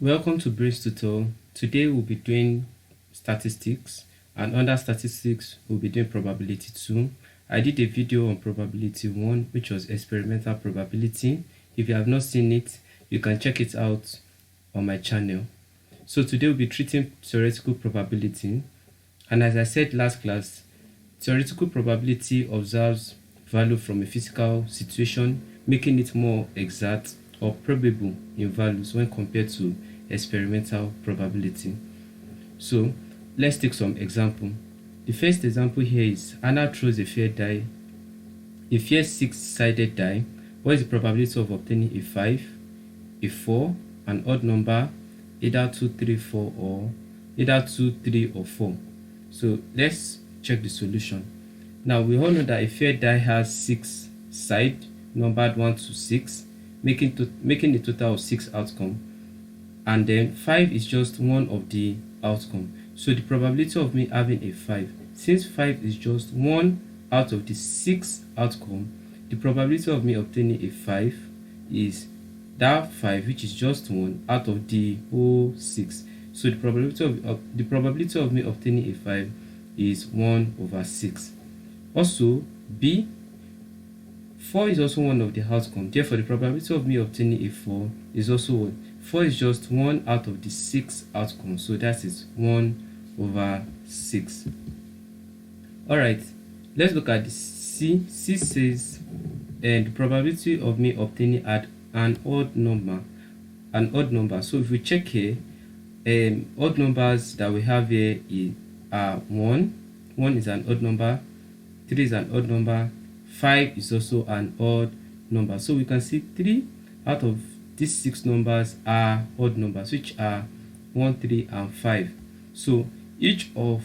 Welcome to Brace Tutor. Today we'll be doing statistics, and under statistics we'll be doing probability 2. I did a video on probability 1, which was experimental probability. If you have not seen it, you can check it out on my channel. So today we'll be treating theoretical probability, and as I said last class, theoretical probability observes value from a physical situation, making it more exact or probable in values when compared to experimental probability. So let's take some example. The first example here is Anna throws a fair 6-sided die. What is the probability of obtaining a 5, a 4, an odd number, either 2, 3, 4, or either 2, 3, or 4? So let's check the solution. Now we all know that a fair die has 6 sides numbered 1 to 6, making a total of 6 outcomes, and then 5 is just one of the outcomes. So the probability of me having a 5, since 5 is just one out of the 6 outcomes, the probability of me obtaining a 5 is that 5, which is just one out of the whole 6. So the probability of me obtaining a 5 is 1/6. Also, B, 4 is also one of the outcomes. Therefore, the probability of me obtaining a 4 is also what? 4 is just one out of the 6 outcomes. So that is 1/6. Alright, let's look at the C. C says the probability of me obtaining an odd number. So if we check here, odd numbers that we have here are 1. 1 is an odd number. 3 is an odd number. 5 is also an odd number. So we can see 3 out of these 6 numbers are odd numbers, which are 1, 3, and 5. So each of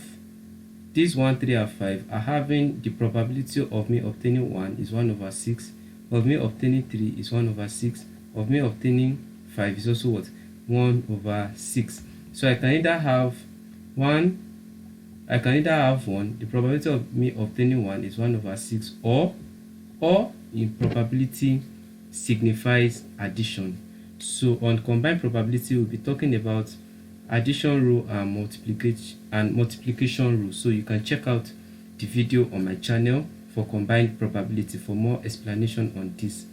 these 1, 3, and 5 are having the probability of me obtaining 1 is 1/6, of me obtaining 3 is 1/6, of me obtaining 5 is also what? 1/6. So I can either have 1, the probability of me obtaining 1 is 1/6, or in probability signifies addition. So on combined probability, we'll be talking about addition rule and multiplication rule. So you can check out the video on my channel for combined probability for more explanation on this.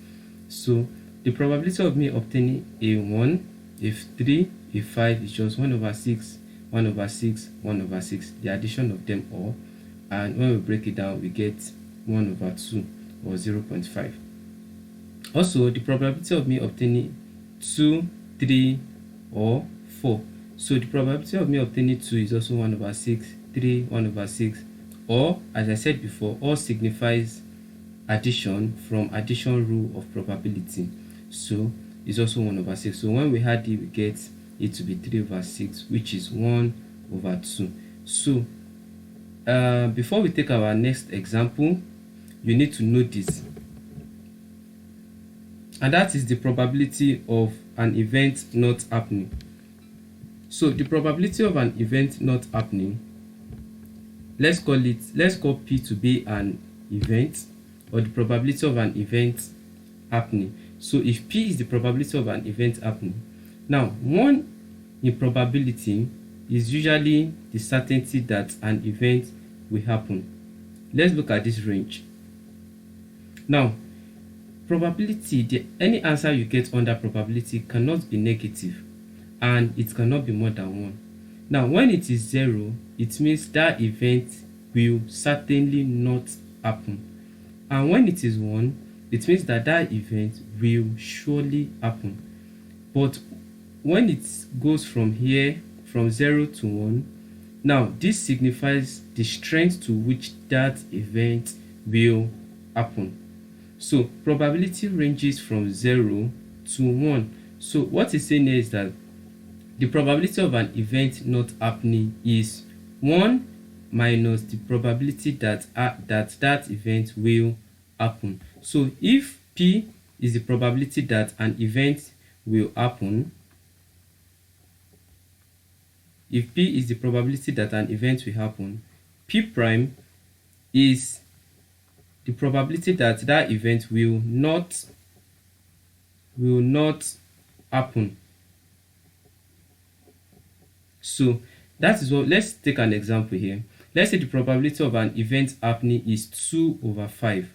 So the probability of me obtaining a 1, a 3, a 5 is just 1/6, 1/6, 1/6, the addition of them all, and when we break it down we get 1/2, or 0.5. Also, the probability of me obtaining 2, 3, or 4. So the probability of me obtaining 2 is also 1/6, 3 1/6, or as I said before, all signifies addition from addition rule of probability. So it's also 1/6. So when we add it, we get it to be 3/6, which is 1/2. So before we take our next example, you need to know this, and that is the probability of an event not happening. So the probability of an event not happening, let's call P to be an event, or the probability of an event happening. So if P is the probability of an event happening, now 1 in probability is usually the certainty that an event will happen. Let's look at this range. Now, probability, any answer you get under probability cannot be negative, and it cannot be more than 1. Now, when it is 0, it means that event will certainly not happen. And when it is 1, it means that event will surely happen. But when it goes from here, from 0 to 1, now this signifies the strength to which that event will happen. So probability ranges from 0 to 1. So what it's saying is that the probability of an event not happening is 1 minus the probability that that event will happen. So if P is the probability that an event will happen, P prime is the probability that event will not happen. So that is what, let's take an example here. Let's say the probability of an event happening is 2/5.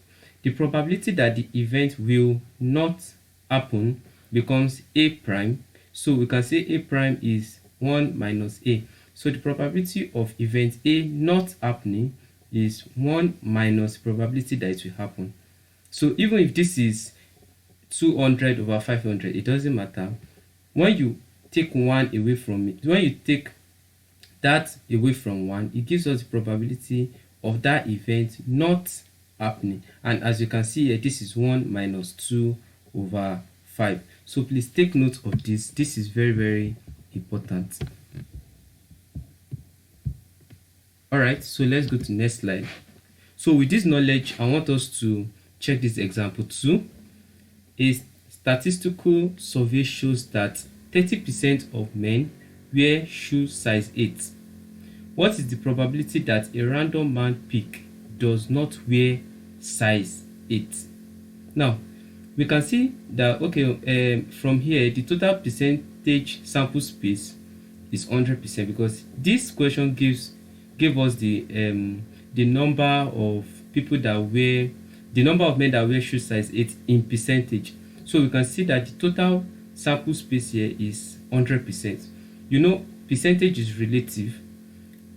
The probability that the event will not happen becomes a prime. So we can say a prime is 1 minus a. So the probability of event a not happening is 1 minus probability that it will happen. So even if this is 200/500, it doesn't matter. When you take 1 away from it, when you take that away from 1, it gives us the probability of that event not happening. And as you can see here, this is 1 minus 2/5. So please take note of this. This is very, very important. Alright, so let's go to the next slide. So with this knowledge, I want us to check this example 2. A statistical survey shows that 30% of men wear shoe size 8. What is the probability that a random man pick does not wear size 8? Now, we can see that, okay, from here, the total percentage sample space is 100%, because this question gave us the number of people that wear, the number of men that wear shoe size 8 in percentage. So we can see that the total sample space here is 100%. You know, percentage is relative.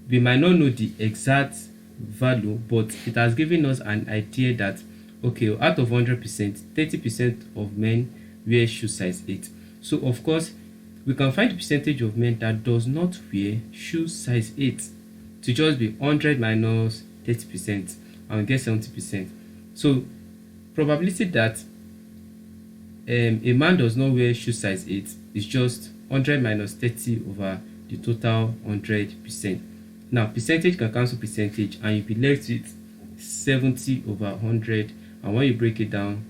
We might not know the exact value, but it has given us an idea that, okay, out of 100%, 30% of men wear shoe size 8. So of course, we can find the percentage of men that does not wear shoe size 8 to just be 100 minus 30%, and we get 70%. So probability that a man does not wear shoe size 8 is just 100 minus 30 over the total 100%. Now percentage can cancel percentage, and you'll be left with 70/100, and when you break it down,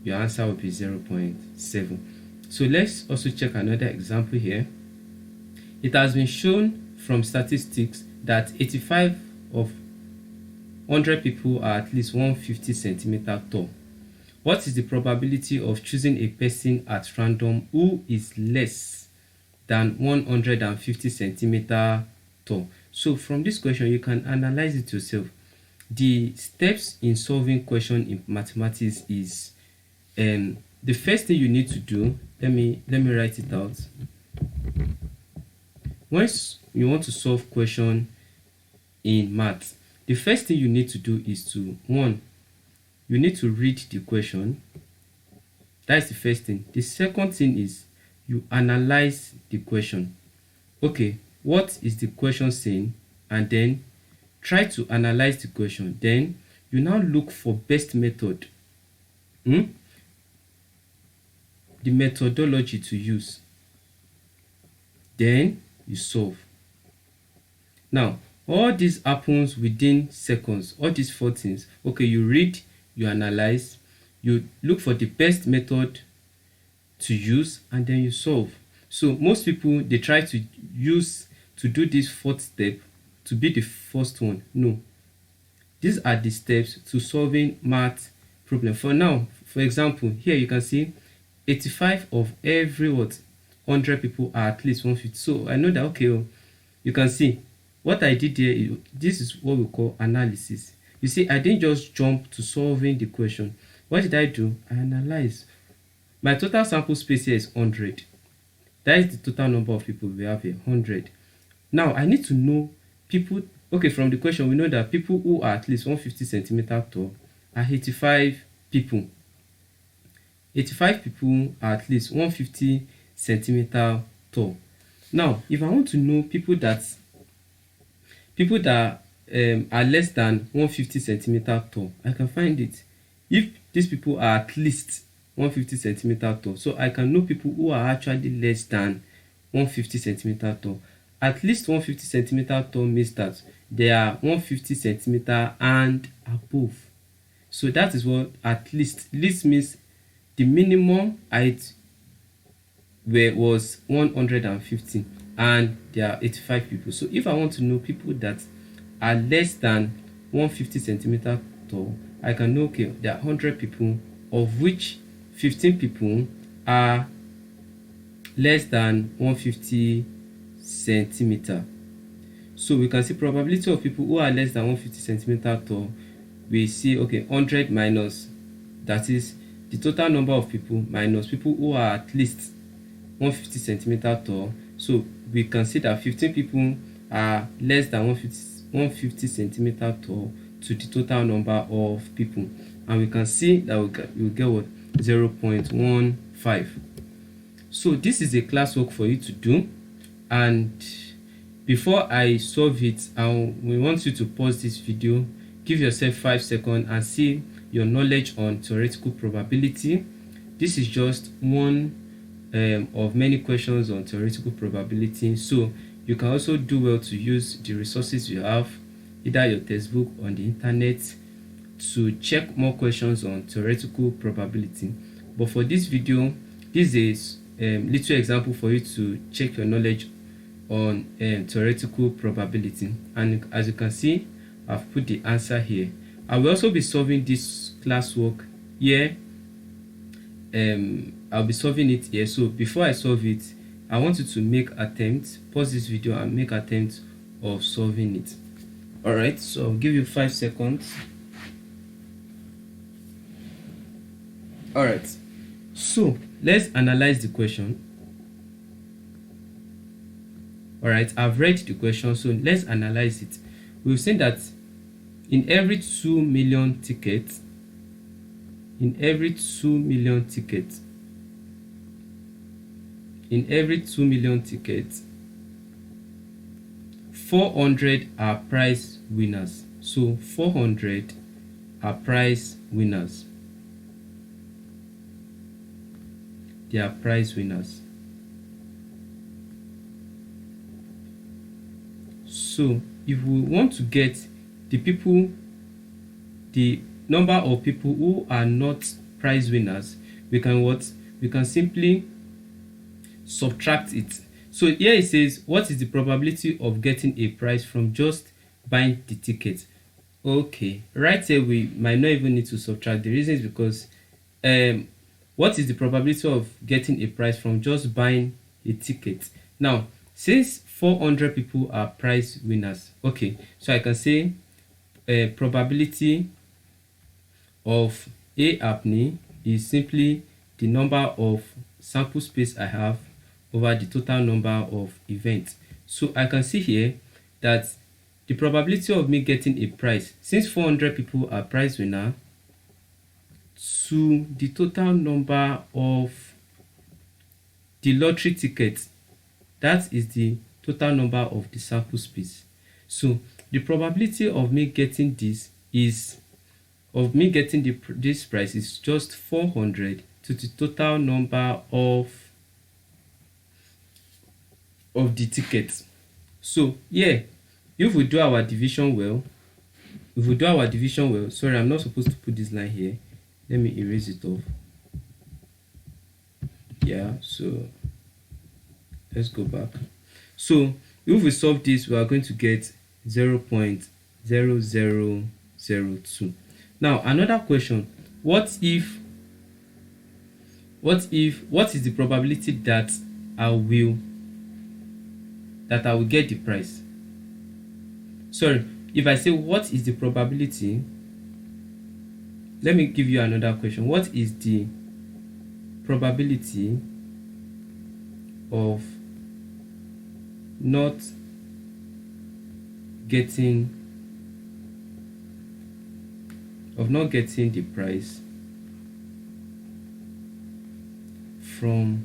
your answer will be 0.7. So let's also check another example here. It has been shown from statistics that 85 of 100 people are at least 150 centimeter tall. What is the probability of choosing a person at random who is less than 150 centimeter tall? So from this question, you can analyze it yourself. The steps in solving question in mathematics is, the first thing you need to do, let me write it out. Once you want to solve question in math, the first thing you need to do is to, one, you need to read the question. That's the first thing. The second thing is you analyze the question. Okay, what is the question saying? And then try to analyze the question. Then you now look for best method, the methodology to use. Then you solve. Now all this happens within seconds. All these 4 things. Okay, you read, you analyze, you look for the best method to use, and then you solve. So most people, they try to do this 4th step to be the first one. No, these are the steps to solving math problem. For now, for example, here you can see 85 of every 100 people are at least 150. So I know that, okay, you can see what I did here. This is what we call analysis. You see, I didn't just jump to solving the question. What did I do? I analyzed. My total sample space here is 100. That is the total number of people we have here, 100. Now I need to know people. Okay, from the question we know that people who are at least 150 centimeter tall are 85 people. 85 people are at least 150 centimeter tall. Now if I want to know people that are less than 150 centimeter tall, I can find it. If these people are at least 150 centimeter tall, so I can know people who are actually less than 150 centimeter tall. At least 150 centimeter tall means that they are 150 centimeter and above. So that is what at least. Least means the minimum height was 150, and there are 85 people. So if I want to know people that are less than 150 centimeter tall, I can know, okay, there are 100 people, of which 15 people are less than 150 centimeter. So we can see probability of people who are less than 150 centimeter tall. We see, okay, 100 minus, that is the total number of people minus people who are at least 150 centimeter tall. So we can see that 15 people are less than 150 centimeter tall to the total number of people, and we can see that we'll get what, 0.15. so this is a classwork for you to do, and before I solve it, we want you to pause this video, give yourself 5 seconds and see your knowledge on theoretical probability. This is just one of many questions on theoretical probability, so you can also do well to use the resources you have, either your textbook on the internet, to check more questions on theoretical probability. But for this video, this is a little example for you to check your knowledge on theoretical probability. And as you can see, I've put the answer here. I will also be solving this classwork here. I'll be solving it here. So before I solve it, I want you to make attempt, pause this video and make attempt of solving it. Alright, so I'll give you 5 seconds. Alright, so let's analyze the question. Alright, I've read the question, so let's analyze it. We've seen that in every 2 million tickets, 400 are prize winners. So 400 are prize winners. They are prize winners. So if we want to get the number of people who are not prize winners, we can simply subtract it. So here it says, what is the probability of getting a prize from just buying the ticket? Okay, right here we might not even need to subtract. The reason is because what is the probability of getting a prize from just buying a ticket? Now, since 400 people are prize winners, okay, so I can say probability of A happening is simply the number of sample space I have over the total number of events. So I can see here that the probability of me getting a prize, since 400 people are prize winner, to the total number of the lottery tickets, that is the total number of the sample space. So the probability of me getting this price is just 400 to the total number of the tickets. So yeah, if we do our division well, sorry, I'm not supposed to put this line here. Let me erase it off. Yeah, so let's go back. So if we solve this, we are going to get 0.0002. Now another question, what is the probability that I will get the price? Sorry, if I say what is the probability, let me give you another question. What is the probability of not getting the price from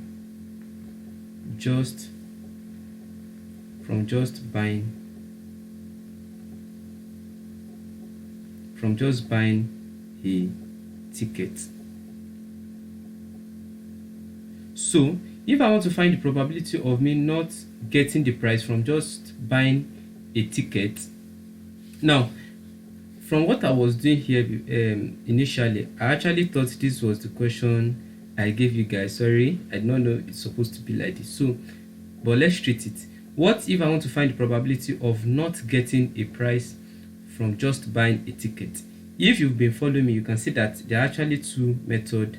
just buying a ticket? So if I want to find the probability of me not getting the price from just buying a ticket, now from what I was doing here initially, I actually thought this was the question I gave you guys. Sorry, I did not know it's supposed to be like this. So but let's treat it. What if I want to find the probability of not getting a price from just buying a ticket? If you've been following me, you can see that there are actually two methods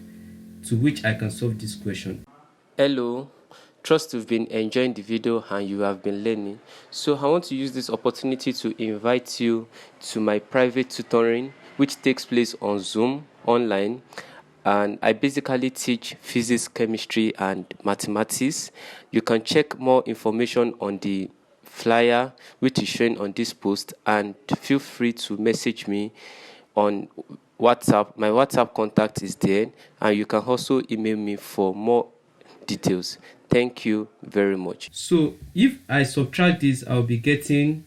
to which I can solve this question. Hello, Trust you've been enjoying the video and you have been learning. So I want to use this opportunity to invite you to my private tutoring, which takes place on Zoom online. And I basically teach physics, chemistry, and mathematics. You can check more information on the flyer which is shown on this post, and feel free to message me on WhatsApp. My WhatsApp contact is there, and you can also email me for more details. Thank you very much. So if I subtract this, I'll be getting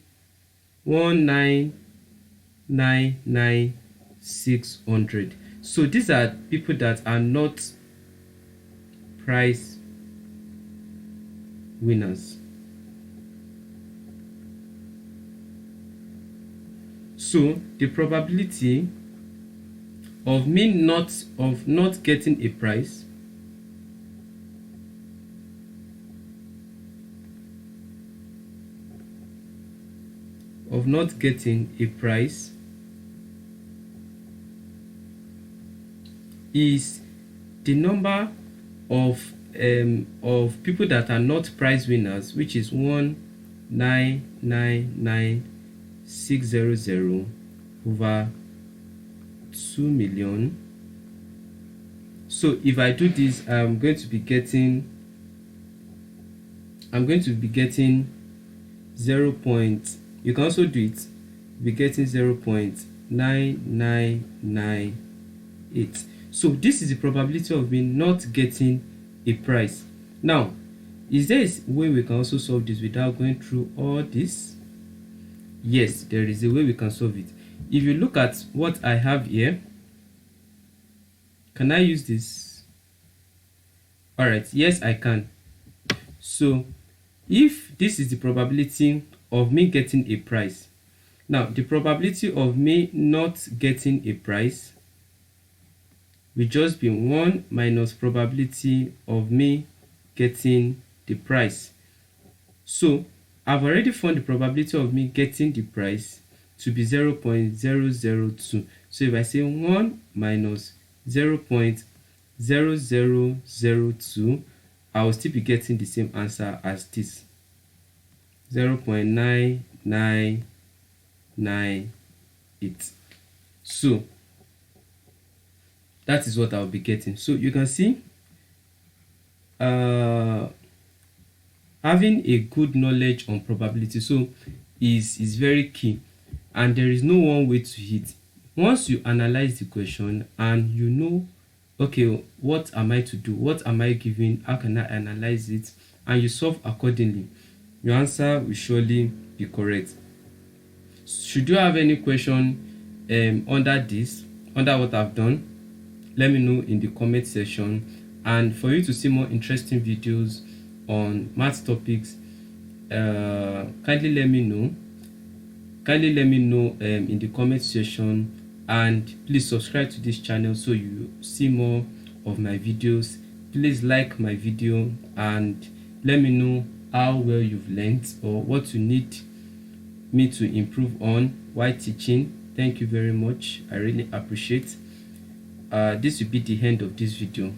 1,999,600. So these are people that are not prize winners. So the probability of me not getting a prize is the number of people that are not prize winners, which is 1,999,600 over 2 million. So if I do this, I'm going to be getting 0. You can also do it, be getting 0.9998. So this is the probability of me not getting a prize. Now, is there a way we can also solve this without going through all this? Yes, there is a way we can solve it. If you look at what I have here, can I use this? All right, yes, I can. So if this is the probability of me getting a prize, now the probability of me not getting a prize will just be 1 minus probability of me getting the prize. So I've already found the probability of me getting the prize to be 0.002. So if I say 1 minus 0.0002, I will still be getting the same answer as this, 0.9998. So that is what I'll be getting. So you can see having a good knowledge on probability is very key, and there is no one way to hit. Once you analyze the question and you know, okay, what am I to do, what am I given, how can I analyze it, and you solve accordingly, your answer will surely be correct. Should you have any question under what I've done, let me know in the comment section. And for you to see more interesting videos on math topics, kindly let me know in the comment section, and please subscribe to this channel so you see more of my videos. Please like my video and let me know how well you've learned or what you need me to improve on while teaching. Thank you very much. I really appreciate. This will be the end of this video.